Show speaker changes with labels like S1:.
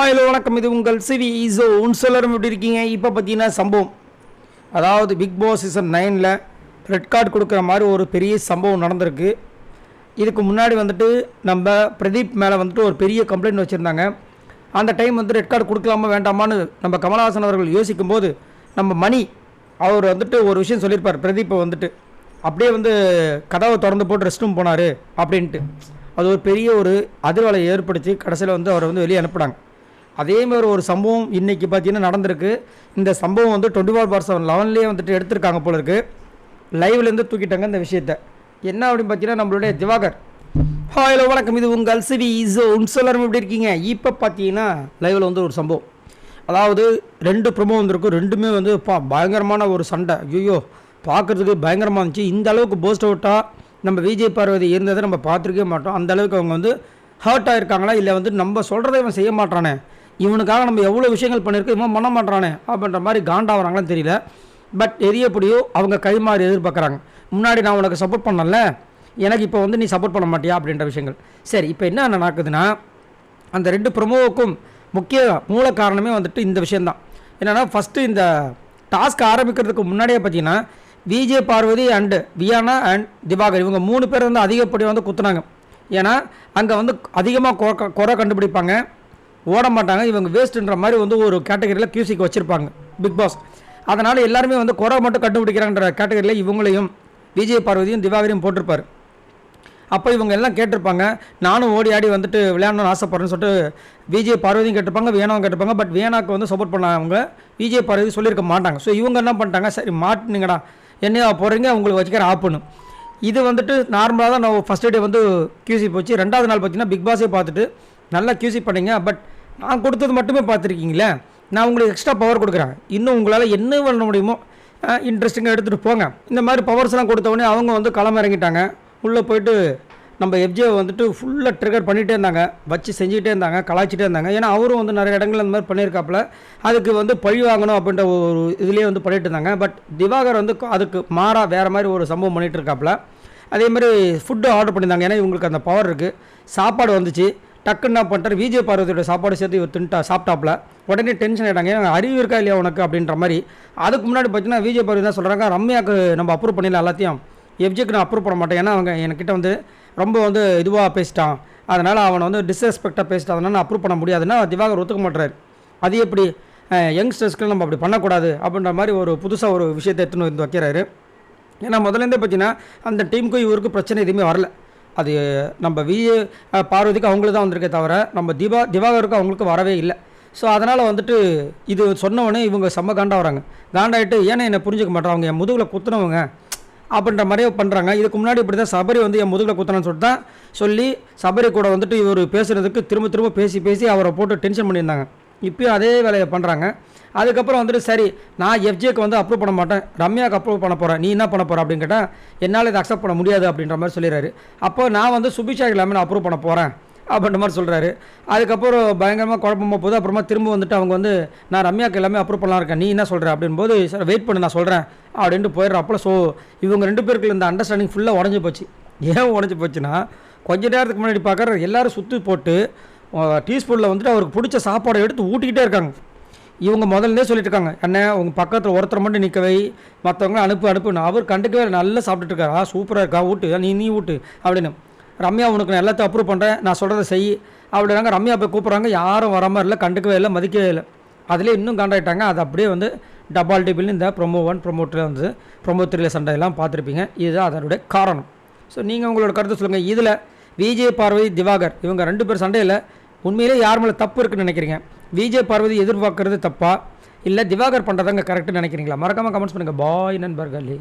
S1: Hello வணக்கம். இது உங்கள் சிவி ஸோன். சொல்லரும் எப்படி இருக்கீங்க? இப்போ பார்த்தீங்கன்னா சம்பவம், அதாவது பிக் பாஸ் சீசன் 9ல் ரெட் கார்டு கொடுக்குற மாதிரி ஒரு பெரிய சம்பவம் நடந்திருக்கு. இதுக்கு முன்னாடி வந்துட்டு நம்ம பிரதீப் மேலே வந்துட்டு ஒரு பெரிய கம்ப்ளைண்ட் வச்சுருந்தாங்க. அந்த டைம் வந்து ரெட் கார்டு கொடுக்கலாமா வேண்டாமான்னு நம்ம கமலஹாசன் அவர்கள் யோசிக்கும்போது நம்ம மணி அவர் வந்துட்டு ஒரு விஷயம் சொல்லியிருப்பார். பிரதீப்பை வந்துட்டு அப்படியே வந்து கதவை திறந்து போட்டு ரெஸ்ட் ரூம் போனார் அப்படின்ட்டு. அது ஒரு பெரிய ஒரு அதிர்வலை ஏற்படுத்தி கடைசியில் வந்து அவரை வந்து வெளியே அனுப்பினாங்க. அதேமாதிரி ஒரு சம்பவம் இன்றைக்கி பார்த்தீங்கன்னா நடந்திருக்கு. இந்த சம்பவம் வந்து 24/7 வந்துட்டு எடுத்திருக்காங்க போல இருக்குது. லைவ்லேருந்து தூக்கிட்டாங்க இந்த விஷயத்தை. என்ன அப்படின்னு பார்த்தீங்கன்னா நம்மளுடைய திவாகர். ஹலோ வணக்கம். இது உங்கள் சிவி ஸோன். சொல்லரும் எப்படி இருக்கீங்க? இப்போ பார்த்தீங்கன்னா லைவில் வந்து ஒரு சம்பவம், அதாவது 2 ப்ரோமோ வந்திருக்கும். ரெண்டுமே வந்து பயங்கரமான ஒரு சண்டை. ஐயோ பார்க்குறதுக்கு பயங்கரமாக இருந்துச்சு. இந்த அளவுக்கு போஸ்ட் அவுட்டாக நம்ம விஜய் பார்வதி இருந்ததை நம்ம பார்த்துருக்கவே மாட்டோம். அந்த அளவுக்கு அவங்க வந்து ஹர்ட் ஆகிருக்காங்களா, இல்லை வந்து நம்ம சொல்கிறத இவன் செய்ய மாட்டானே, இவனுக்காக நம்ம எவ்வளோ விஷயங்கள் பண்ணியிருக்கோம், இவன் பண்ண மாட்டானே அப்படின்ற மாதிரி காண்டாகிறாங்களான்னு தெரியல. பட் எரியப்படியோ அவங்க கைமாறி எதிர்பார்க்குறாங்க. முன்னாடி நான் உனக்கு சப்போர்ட் பண்ணல, எனக்கு இப்போ வந்து நீ சப்போர்ட் பண்ண மாட்டியா அப்படின்ற விஷயங்கள். சரி, இப்போ என்ன நடக்குதுன்னா அந்த 2 ப்ரோமோவுக்கும் முக்கிய மூல காரணமே வந்துட்டு இந்த விஷயந்தான். என்னென்னா ஃபஸ்ட்டு இந்த டாஸ்க் ஆரம்பிக்கிறதுக்கு முன்னாடியே பார்த்தீங்கன்னா விஜய் பார்வதி அண்டு வியானா அண்ட் திவாகர் இவங்க 3 பேர் வந்து அதிகப்படியாக வந்து குத்துனாங்க. ஏன்னா அங்கே வந்து அதிகமாக குறை கண்டுபிடிப்பாங்க, ஓட மாட்டாங்க, இவங்க வேஸ்ட்டுன்ற மாதிரி வந்து ஒரு கேட்டகரியில் கியூசிக்கு வச்சுருப்பாங்க பிக் பாஸ். அதனால் எல்லாருமே வந்து குறை மட்டும் கண்டுபிடிக்கிறாங்கன்ற கேட்டகரியில் இவங்களையும் விஜய் பார்வதியும் திவாகரையும் போட்டிருப்பார். அப்போ இவங்க எல்லாம் கேட்டிருப்பாங்க, நானும் ஓடி ஆடி வந்துட்டு விளையாடணும்னு ஆசைப்படுறேன்னு சொல்லிட்டு விஜய் பார்வதியும் கேட்டிருப்பாங்க, வேணாவும் கேட்டிருப்பாங்க. பட் வேணாக்கு வந்து சப்போர்ட் பண்ணவங்க விஜய் பார்வதி சொல்லியிருக்க மாட்டாங்க. ஸோ இவங்க என்ன பண்ணிட்டாங்க, சரி மாட்டினீங்கடா, என்னையா போகிறீங்க, உங்களுக்கு வச்சுக்கிற ஆப்புன்னு. இது வந்துட்டு நார்மலாக தான் நான் ஃபஸ்ட் டே வந்து கியூசி போச்சு. 2வது நாள் பார்த்தீங்கன்னா பிக் பாஸே பார்த்துட்டு நல்லா கியூசி பண்ணிங்க. பட் நான் கொடுத்தது மட்டுமே பார்த்துருக்கீங்களே, நான் உங்களுக்கு எக்ஸ்ட்ரா பவர் கொடுக்குறேன், இன்னும் உங்களால் என்ன பண்ண முடியுமோ இன்ட்ரெஸ்டிங்காக எடுத்துகிட்டு போங்க. இந்த மாதிரி பவர்ஸ்லாம் கொடுத்தவொடனே அவங்க வந்து களம் இறங்கிட்டாங்க. உள்ளே போயிட்டு நம்ம எஃப்ஜே வந்துட்டு ஃபுல்லாக ட்ரிகர் பண்ணிகிட்டே இருந்தாங்க, வச்சு செஞ்சுக்கிட்டே இருந்தாங்க, கலாய்ச்சிட்டே இருந்தாங்க. ஏன்னா அவரும் வந்து நிறைய இடங்கள் அந்த மாதிரி பண்ணியிருக்காப்புல, அதுக்கு வந்து பழி வாங்கணும் அப்படின்ற ஒரு இதுலேயே வந்து பண்ணிகிட்டு இருந்தாங்க. பட் திவாகர் வந்து அதுக்கு மாறாக வேறு மாதிரி ஒரு சம்பவம் பண்ணிகிட்டு இருக்காப்புல. அதே மாதிரி ஃபுட்டு ஆர்டர் பண்ணியிருந்தாங்க. ஏன்னா இவங்களுக்கு அந்த பவர் இருக்குது. சாப்பாடு வந்துச்சு, டக்குன்னு என்ன பண்ணிட்டார், விஜய் பார்வதியோட சாப்பாடு சேர்த்து இவர் சாப்பிட்டாப்புல. உடனே டென்ஷன் ஆகிட்டாங்க, ஏன்னா அறிவு இருக்கா இல்லையா உனக்கு அப்படின்ற மாதிரி. அதுக்கு முன்னாடி பார்த்தீங்கன்னா விஜய் பார்வதி தான் சொல்கிறாங்க, ரம்யாவுக்கு நம்ம அப்ரூவ் பண்ணிடலாம் எல்லாத்தையும், எஃப்ஜேக்கு நான் அப்ரூவ் பண்ண மாட்டேன், ஏன்னா அவங்க என்கிட்ட வந்து ரொம்ப வந்து இதுவாக பேசிட்டான், அதனால் அவனை வந்து டிஸ்ரெஸ்பெக்டாக பேசிட்டான், அதனால் அப்ரூவ் பண்ண முடியாதுன்னா திவாகர் ஒத்துக்க மாட்டுறாரு. அது எப்படி யங்ஸ்டர்ஸ்க்கு நம்ம அப்படி பண்ணக்கூடாது அப்படின்ற மாதிரி ஒரு புதுசாக ஒரு விஷயத்தை எடுத்துன்னு வந்து வைக்கிறாரு. ஏன்னா முதலேருந்தே பார்த்தீங்கன்னா அந்த டீமுக்கும் இவருக்கு பிரச்சனை எதுவுமே வரல. அது நம்ம விஜய் பார்வதிக்கு அவங்களுக்கு தான் வந்திருக்கே தவிர நம்ம திவாகருக்கு அவங்களுக்கு வரவே இல்லை. ஸோ அதனால் வந்துட்டு இது சொன்னவொடனே இவங்க செம்ம காண்டாகிறாங்க. காண்டாயிட்டு ஏன்னா என்னை புரிஞ்சுக்க மாட்டாங்க, என் முதுகில் குத்துனவங்க அப்படின்ற மாதிரியே பண்ணுறாங்க. இதுக்கு முன்னாடி இப்படி தான் சபரி வந்து என் முதுகில் குத்தணும்னு சொல்லிட்டு தான் சொல்லி சபரி கூட வந்துட்டு இவர் பேசுகிறதுக்கு திரும்ப பேசி அவரை போட்டு டென்ஷன் பண்ணியிருந்தாங்க. இப்போயும் அதே வேலையை பண்ணுறாங்க. அதுக்கப்புறம் வந்துட்டு சரி நான் எஃப்ஜேக்கு வந்து அப்ரூவ் பண்ண மாட்டேன், ரம்யாவுக்கு அப்ரூவ் பண்ண போகிறேன், நீ என்ன பண்ண போகிற அப்படின்னு கேட்டால் என்னால் இதை அக்செப்ட் பண்ண முடியாது அப்படின்ற மாதிரி சொல்லிடுறாரு. அப்போ நான் வந்து சுபிஷா எல்லாமே நான் அப்ரூவ் பண்ண போகிறேன் அப்படின்ற மாதிரி சொல்கிறாரு. அதுக்கப்புறம் பயங்கரமாக குழப்பமாக போகுது. அப்புறமா திரும்ப வந்துட்டு அவங்க வந்து நான் ரம்யாவுக்கு எல்லாமே அப்ரூவ் பண்ணலாம் இருக்கேன், நீ என்ன சொல்கிற அப்படின்போது சார் வெயிட் பண்ணு நான் சொல்கிறேன் அப்படின்ட்டு போயிடுறாப்புல. ஸோ இவங்க 2 பேருக்கு இந்த அண்டர்ஸ்டாண்டிங் ஃபுல்லாக உடஞ்சி போச்சு. ஏன் உடஞ்சி போச்சுன்னா கொஞ்ச நேரத்துக்கு முன்னாடி பார்க்குற எல்லோரும் சுற்றி போட்டு டீஸ்பூனில் வந்துட்டு அவருக்கு பிடிச்ச சாப்பாடை எடுத்து ஊட்டிக்கிட்டே இருக்காங்க. இவங்க முதல்லே சொல்லிட்டு இருக்காங்க, என்ன உங்கள் பக்கத்தில் ஒருத்தரை மட்டும் நிற்க வை, மற்றவங்க அனுப்புன்னு. அவர் கண்டுக்கவே நல்லா சாப்பிட்டுட்டு இருக்காரா, சூப்பராக இருக்கா, ஊட்டு நீ ஊட்டு அப்படின்னு. ரம்யா உனக்கு நான் எல்லாத்தையும் அப்ரூவ் பண்ணுறேன், நான் சொல்கிறத செய் அப்படின்னாங்க. ரம்யா போய் கூப்பிட்றாங்க, யாரும் வர மாதிரி இல்லை, கண்டுக்கவே இல்லை, மதிக்கவே இல்லை. அதிலே இன்னும் காண்டாயிட்டாங்க. அது அப்படியே வந்து டபால் டிபிள்னு இந்த ப்ரோமோ 1 ப்ரோமோ 2 வந்து ப்ரோமோ 3 சண்டையெல்லாம் பார்த்துருப்பீங்க. இதுதான் அதனுடைய காரணம். ஸோ நீங்கள் உங்களோட கருத்தை சொல்லுங்கள். இதில் விஜய் பார்வதி திவாகர் இவங்க 2 பேர் சண்டையில் உண்மையிலே யார் மேலே தப்பு இருக்குன்னு நினைக்கிறீங்க? விஜய் பார்வதி எதிர்பார்க்கறது தப்பா, இல்லை திவாகர் பண்ணுறதாங்க கரெக்டுன்னு நினைக்கிறீங்களா? மறக்காமல் கமெண்ட்ஸ் பண்ணுங்கள். பாய் நண்பர்களே.